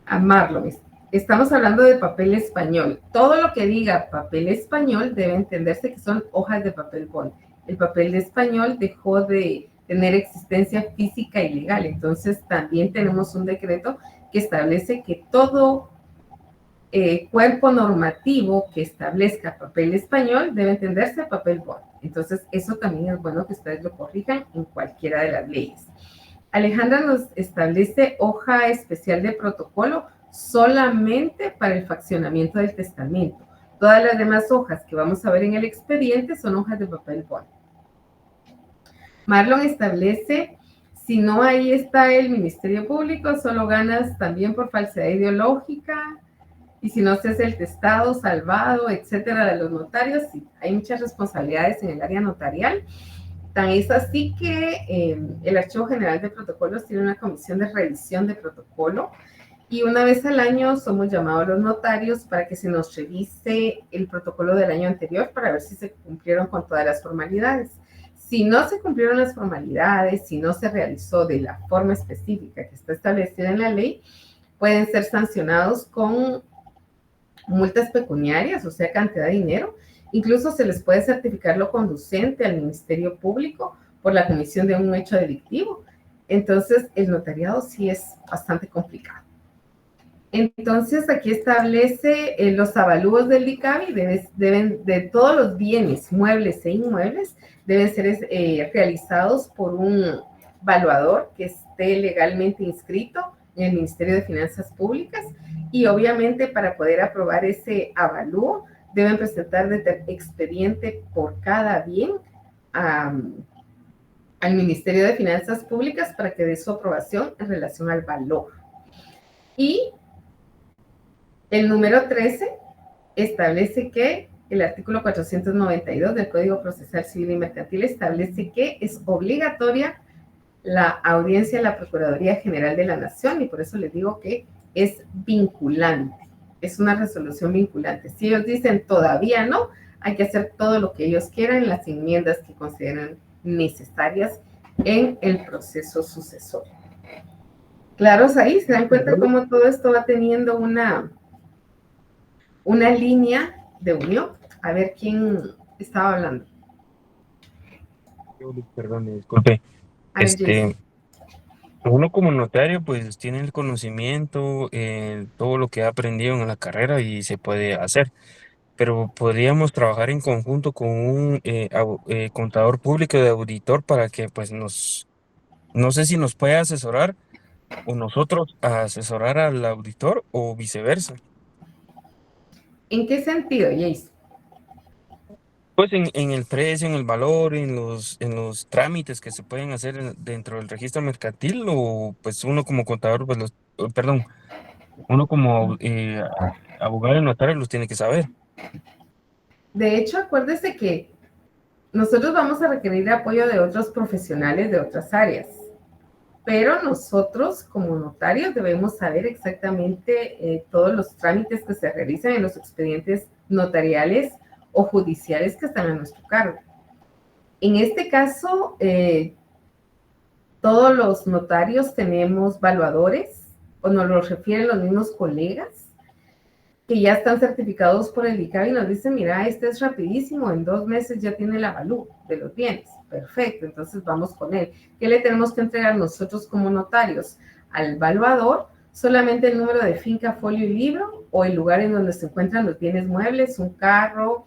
Amarlo. Estamos hablando de papel español. Todo lo que diga papel español debe entenderse que son hojas de papel bond. El papel de español dejó de tener existencia física y legal. Entonces también tenemos un decreto que establece que todo cuerpo normativo que establezca papel español debe entenderse papel bond. Entonces, eso también es bueno que ustedes lo corrijan en cualquiera de las leyes. Alejandra nos establece hoja especial de protocolo solamente para el fraccionamiento del testamento. Todas las demás hojas que vamos a ver en el expediente son hojas de papel bond. Marlon establece... Si no, ahí está el Ministerio Público, solo ganas también por falsedad ideológica, y si no se hace el testado, salvado, etcétera, de los notarios, sí, hay muchas responsabilidades en el área notarial. Tan es así que el Archivo General de Protocolos tiene una comisión de revisión de protocolo, y una vez al año somos llamados a los notarios para que se nos revise el protocolo del año anterior para ver si se cumplieron con todas las formalidades. Si no se cumplieron las formalidades, si no se realizó de la forma específica que está establecida en la ley, pueden ser sancionados con multas pecuniarias, o sea, cantidad de dinero. Incluso se les puede certificar lo conducente al Ministerio Público por la comisión de un hecho delictivo. Entonces, el notariado sí es bastante complicado. Entonces, aquí establece los avalúos del DICABI, deben de todos los bienes, muebles e inmuebles, deben ser realizados por un evaluador que esté legalmente inscrito en el Ministerio de Finanzas Públicas, y obviamente para poder aprobar ese avalúo deben presentar expediente por cada bien al Ministerio de Finanzas Públicas para que dé su aprobación en relación al valor. Y el número 13 establece que el artículo 492 del Código Procesal Civil y Mercantil establece que es obligatoria la audiencia de la Procuraduría General de la Nación, y por eso les digo que es vinculante, es una resolución vinculante. Si ellos dicen todavía no, hay que hacer todo lo que ellos quieran, las enmiendas que consideren necesarias en el proceso sucesorio. Claros ahí, se dan cuenta cómo todo esto va teniendo una línea de unión. A ver quién estaba hablando. Perdón, disculpe. A ver, Jason. Uno como notario pues tiene el conocimiento, todo lo que ha aprendido en la carrera y se puede hacer, pero podríamos trabajar en conjunto con un contador público de auditor para que pues no sé si nos puede asesorar o nosotros asesorar al auditor o viceversa. ¿En qué sentido, Jason? Pues en el precio, en el valor, en los trámites que se pueden hacer dentro del registro mercantil, o pues uno como contador, pues uno como abogado y notario los tiene que saber. De hecho, acuérdese que nosotros vamos a requerir apoyo de otros profesionales de otras áreas, pero nosotros como notarios debemos saber exactamente todos los trámites que se realizan en los expedientes notariales o judiciales que están a nuestro cargo. En este caso, todos los notarios tenemos valuadores, o nos lo refieren los mismos colegas, que ya están certificados por el ICAB y nos dicen, mira, este es rapidísimo, en 2 meses ya tiene el avalúo de los bienes. Perfecto, entonces vamos con él. ¿Qué le tenemos que entregar nosotros como notarios al valuador? Solamente el número de finca, folio y libro, o el lugar en donde se encuentran los bienes muebles, un carro,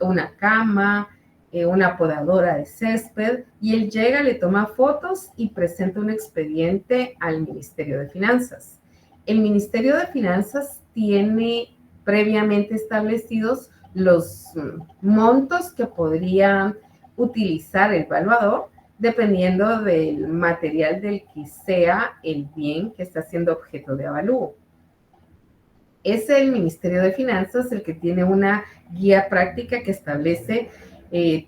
una cama, una podadora de césped, y él llega, le toma fotos y presenta un expediente al Ministerio de Finanzas. El Ministerio de Finanzas tiene previamente establecidos los montos que podría utilizar el valuador dependiendo del material del que sea el bien que está siendo objeto de avalúo. Es el Ministerio de Finanzas el que tiene una guía práctica que establece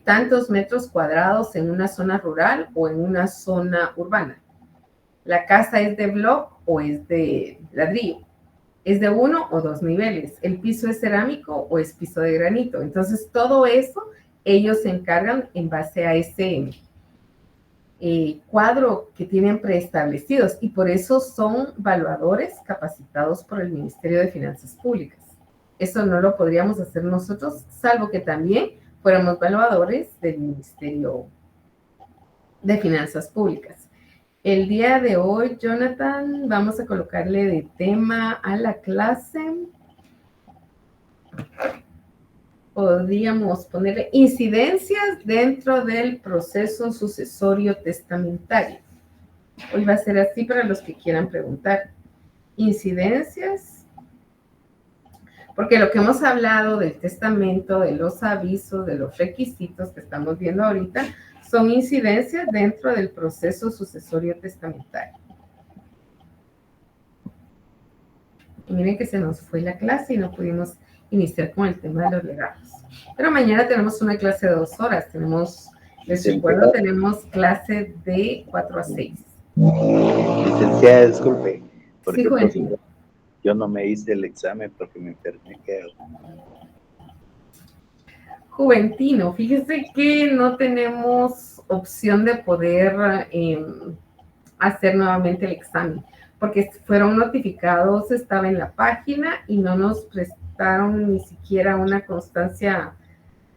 tantos metros cuadrados en una zona rural o en una zona urbana. La casa es de block o es de ladrillo. Es de 1 o 2 niveles. El piso es cerámico o es piso de granito. Entonces, todo eso ellos se encargan en base a ese cuadro que tienen preestablecidos, y por eso son valuadores capacitados por el Ministerio de Finanzas Públicas. Eso no lo podríamos hacer nosotros, salvo que también fuéramos valuadores del Ministerio de Finanzas Públicas. El día de hoy, Jonathan, vamos a colocarle de tema a la clase. Podríamos ponerle incidencias dentro del proceso sucesorio testamentario. Hoy va a ser así para los que quieran preguntar. Incidencias, porque lo que hemos hablado del testamento, de los avisos, de los requisitos que estamos viendo ahorita, son incidencias dentro del proceso sucesorio testamentario. Y miren que se nos fue la clase y no pudimos iniciar con el tema de los legados. Pero mañana tenemos una clase de 2 horas. Les recuerdo, tenemos clase de 4 a 6. Licenciada, disculpe, porque Sí, pues, yo no me hice el examen porque me enfermé. Juventino, fíjese que no tenemos opción de poder hacer nuevamente el examen, porque fueron notificados, estaba en la página y no nos prestaron ni siquiera una constancia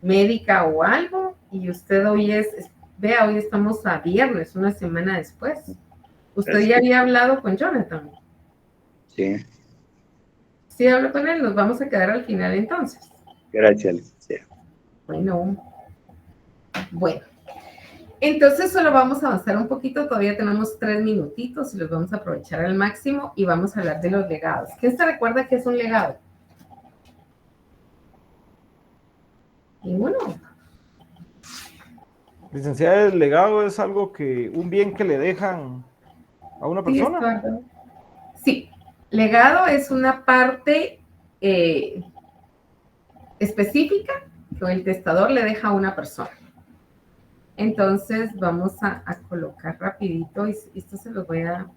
médica o algo, y usted hoy hoy estamos a viernes, una semana después. ¿Usted ya había hablado con Jonathan? Sí. Sí, habló con él, nos vamos a quedar al final entonces. Gracias, licenciada. Bueno, entonces solo vamos a avanzar un poquito, todavía tenemos 3 minutitos y los vamos a aprovechar al máximo y vamos a hablar de los legados. ¿Quién se recuerda qué es un legado? Ninguno. Licenciada, el legado es algo un bien que le dejan a una persona. Sí, legado es una parte específica que el testador le deja a una persona. Entonces vamos a colocar rapidito, y esto se los voy a...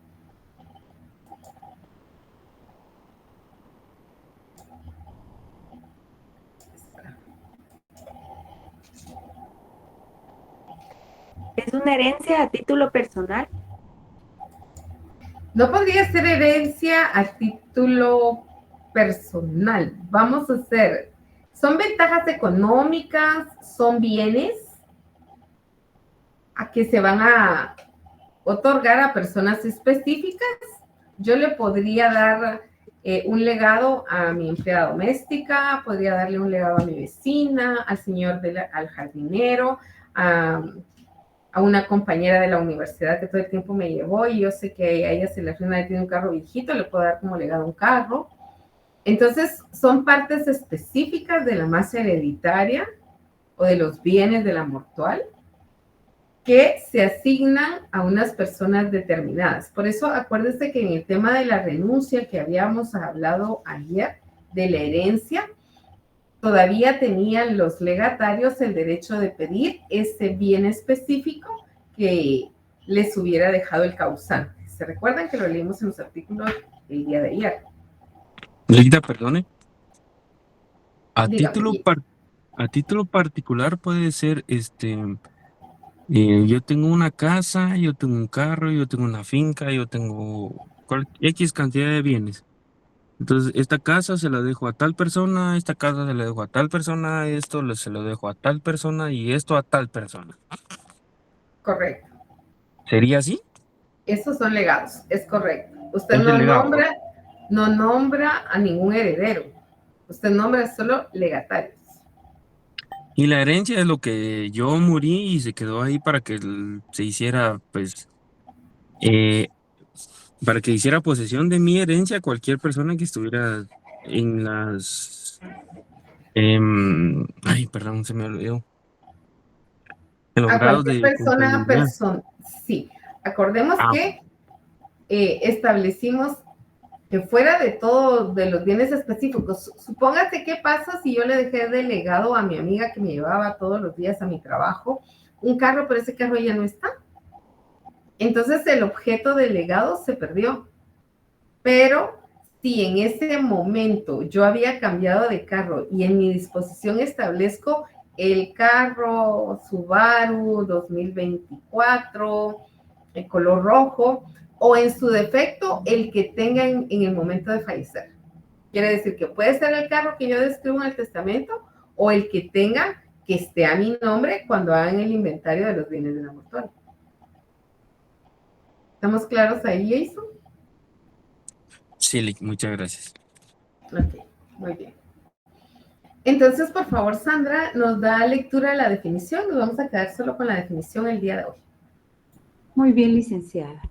¿Es una herencia a título personal? No podría ser herencia a título personal. Vamos a hacer, son ventajas económicas, son bienes a que se van a otorgar a personas específicas. Yo le podría dar un legado a mi empleada doméstica, podría darle un legado a mi vecina, al señor, al jardinero, a una compañera de la universidad que todo el tiempo me llevó, y yo sé que a ella se le arruina, tiene un carro viejito, le puedo dar como legado un carro. Entonces, son partes específicas de la masa hereditaria o de los bienes de la mortual que se asignan a unas personas determinadas. Por eso, acuérdense que en el tema de la renuncia que habíamos hablado ayer, de la herencia, todavía tenían los legatarios el derecho de pedir ese bien específico que les hubiera dejado el causante. ¿Se recuerdan que lo leímos en los artículos el día de ayer? Leida, perdone. A Dígame. título particular puede ser, yo tengo una casa, yo tengo un carro, yo tengo una finca, yo tengo X cantidad de bienes. Entonces, esta casa se la dejo a tal persona, esta casa se la dejo a tal persona, esto se lo dejo a tal persona y esto a tal persona. Correcto. ¿Sería así? Esos son legados, es correcto. Usted Es el legado. no nombra a ningún heredero. Usted nombra solo legatarios. Y la herencia es lo que yo morí y se quedó ahí para que se hiciera, pues, para que hiciera posesión de mi herencia cualquier persona que estuviera en las... ay, perdón, se me olvidó. En los A grados cualquier de persona, sí. Acordemos que establecimos que fuera de todo, de los bienes específicos, supóngase qué pasa si yo le dejé de legado a mi amiga que me llevaba todos los días a mi trabajo un carro, pero ese carro ya no está. Entonces el objeto del legado se perdió. Pero si en ese momento yo había cambiado de carro y en mi disposición establezco el carro Subaru 2024, el color rojo, o en su defecto el que tenga en el momento de fallecer. Quiere decir que puede ser el carro que yo describo en el testamento o el que tenga que esté a mi nombre cuando hagan el inventario de los bienes de la mortuaria. ¿Estamos claros ahí, Jason? Sí, muchas gracias. Ok, muy bien. Entonces, por favor, Sandra, nos da lectura de la definición. Nos vamos a quedar solo con la definición el día de hoy. Muy bien, licenciada.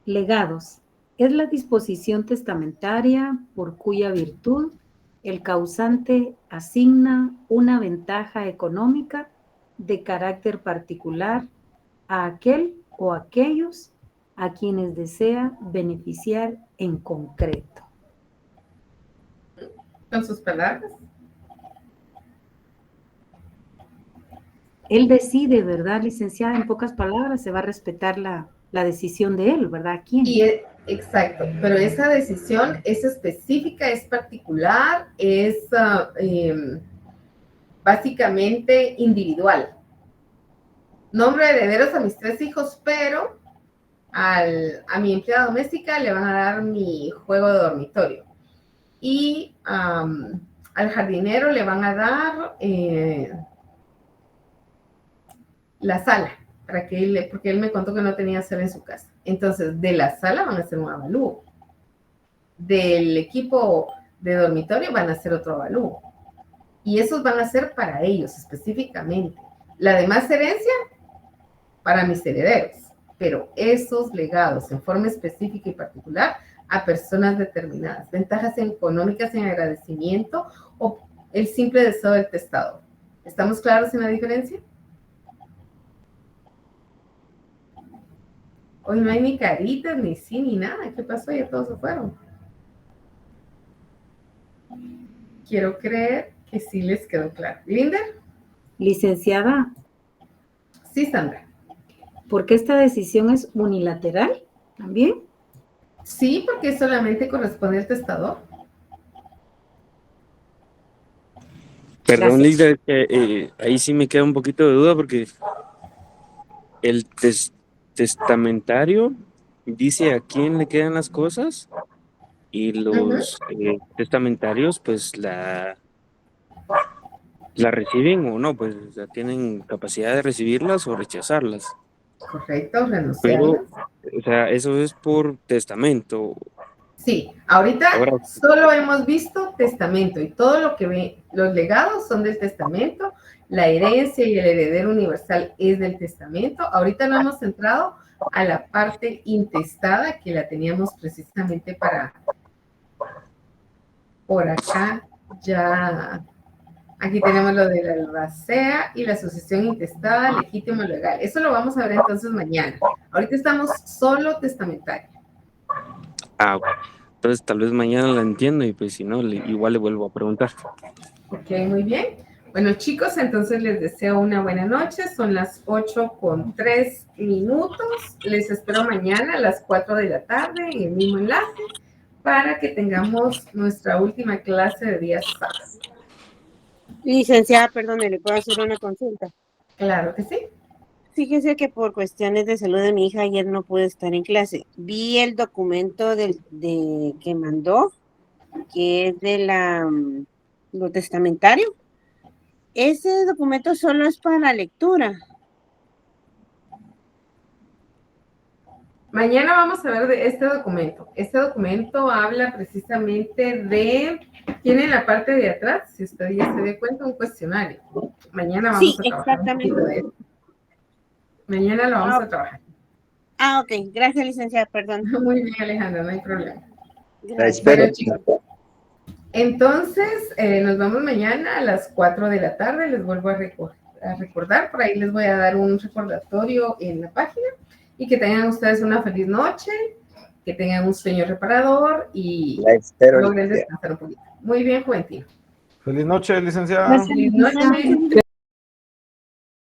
Legados. Es la disposición testamentaria por cuya virtud el causante asigna una ventaja económica de carácter particular a aquel o aquellos a quienes desea beneficiar en concreto. ¿Con sus palabras? Él decide, ¿verdad, licenciada? En pocas palabras, se va a respetar la decisión de él, ¿verdad? ¿Quién? Exacto, pero esa decisión es específica, es particular, es básicamente individual. Nombro de herederos a mis 3 hijos, pero a mi empleada doméstica le van a dar mi juego de dormitorio. Y al jardinero le van a dar la sala, porque él me contó que no tenía sala en su casa. Entonces, de la sala van a hacer un avalúo. Del equipo de dormitorio van a hacer otro avalúo. Y esos van a ser para ellos específicamente. La demás herencia, para mis herederos. Pero esos legados en forma específica y particular a personas determinadas. Ventajas económicas en agradecimiento o el simple deseo del testador. ¿Estamos claros en la diferencia? Hoy no hay ni caritas, ni sí, ni nada. ¿Qué pasó? Ya todos se fueron. Quiero creer que sí les quedó claro. ¿Linder? Licenciada, Sí, Sandra. ¿por qué esta decisión es unilateral también? Sí, porque solamente corresponde al testador. Perdón, Gracias. Lisa, es que ahí sí me queda un poquito de duda porque el testamentario dice a quién le quedan las cosas y los testamentarios pues la reciben o no, pues o sea, tienen capacidad de recibirlas o rechazarlas. Correcto, Pero, renunciarlas. o sea, eso es por testamento. Sí, ahorita Ahora, solo hemos visto testamento y todo lo que ve, los legados son del testamento, la herencia y el heredero universal es del testamento. Ahorita no hemos entrado a la parte intestada que la teníamos precisamente para por acá. Ya aquí tenemos lo de la albacea y la sucesión intestada, legítimo legal. Eso lo vamos a ver entonces mañana. Ahorita estamos solo testamentario. ok. Entonces tal vez mañana la entiendo y pues si no, igual le vuelvo a preguntar. Ok, muy bien. Bueno, chicos, entonces les deseo una buena noche. Son las 8:03. Les espero mañana a las 4 de la tarde en el mismo enlace para que tengamos nuestra última clase de día sábado. Licenciada, perdone, ¿le puedo hacer una consulta? Claro que sí. Fíjese que por cuestiones de salud de mi hija ayer no pude estar en clase. Vi el documento que mandó, que es de lo testamentario. Ese documento solo es para lectura. Mañana vamos a ver de este documento. Este documento habla precisamente tiene en la parte de atrás, si usted ya se dio cuenta, un cuestionario. Mañana vamos a trabajar un poquito de eso. Mañana lo vamos a trabajar. Ok. Gracias, licenciada, perdón. Muy bien, Alejandra, no hay problema. Gracias. Bueno, chicos, entonces nos vemos mañana a las 4 de la tarde. Les vuelvo a recordar, por ahí les voy a dar un recordatorio en la página y que tengan ustedes una feliz noche, que tengan un sueño reparador y logren descansar un poquito. Muy bien, Juventino. Feliz noche, licenciada. Feliz noche.